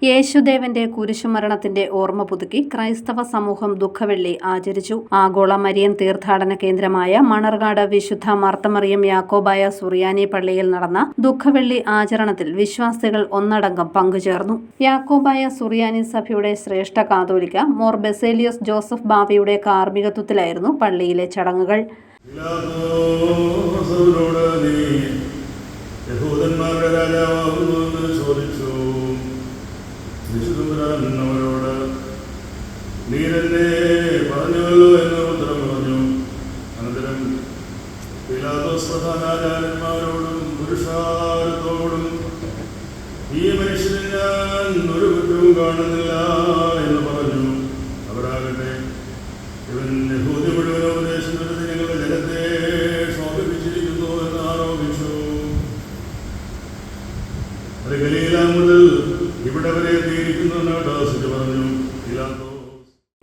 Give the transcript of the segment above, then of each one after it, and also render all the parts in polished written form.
യേശുദേവന്റെ കുരിശുമരണത്തിന്റെ ഓർമ്മ പുതുക്കി ക്രൈസ്തവ സമൂഹം ദുഃഖവെള്ളി ആചരിച്ചു. ആഗോള മരിയൻ തീർത്ഥാടന കേന്ദ്രമായ മണർകാട് വിശുദ്ധ മാർത്തമറിയം യാക്കോബായ സുറിയാനി പള്ളിയിൽ നടന്ന ദുഃഖവെള്ളി ആചരണത്തിൽ വിശ്വാസികൾ ഒന്നടങ്കം പങ്കുചേർന്നു. യാക്കോബായ സുറിയാനി സഭയുടെ ശ്രേഷ്ഠ കാതോലിക്ക മോർ ബസേലിയോസ് ജോസഫ് ബാവയുടെ കാർമ്മികത്വത്തിലായിരുന്നു പള്ളിയിലെ ചടങ്ങുകൾ. അവരോട് നീ തന്നെ പറഞ്ഞുവല്ലോ എന്ന് ഉത്തരം പറഞ്ഞു. അനന്തരം പീലാത്തോസ് പ്രധാനാചാര്യന്മാരോടും പുരുഷാരത്തോടും ഈ മനുഷ്യന് ഞാൻ ഒരു കുറ്റവും കാണുന്നില്ല എന്ന് പറഞ്ഞു. അവരാകട്ടെ ഇവൻ യഹൂദി മുഴുവൻ ഉപദേശം വരുത്തി ഞങ്ങളുടെ ജനത്തെ ശോഭിപ്പിച്ചിരിക്കുന്നു എന്ന് ആരോപിച്ചു. ഗലീല മുതൽ ഇവിടെ വരെ പറഞ്ഞു.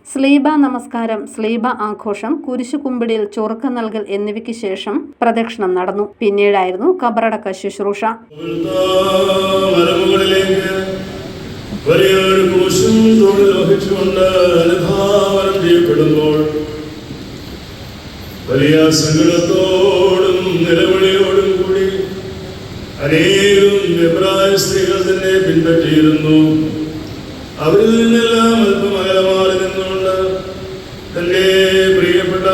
സ്ലീബ നമസ്കാരം, സ്ലീബ ആഘോഷം, കുരിശുകുമ്പിടിയിൽ ചൊറുക്ക നൽകൽ എന്നിവയ്ക്ക് ശേഷം പ്രദക്ഷിണം നടന്നു. പിന്നീടായിരുന്നു കബറടക്ക ശുശ്രൂഷ. വലിയ സങ്കടത്തോടും നിലവിളിയോടും കൂടി അനേകം എബ്രായ സ്ത്രീകൾ തന്നെ പിൻപറ്റിയിരുന്നു. അവരിൽ നിന്നെല്ലാം അല്പം അകലമാറി നിന്നുകൊണ്ട് തന്റെ പ്രിയപ്പെട്ട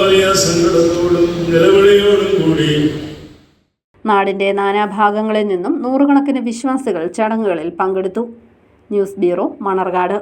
വലിയ സങ്കടത്തോടും നിലവിളിയോടും കൂടി നാടിന്റെ നാനാഭാഗങ്ങളിൽ നിന്നും നൂറുകണക്കിന് വിശ്വാസികൾ ചടങ്ങുകളിൽ പങ്കെടുത്തു. News bureau, Manarcad.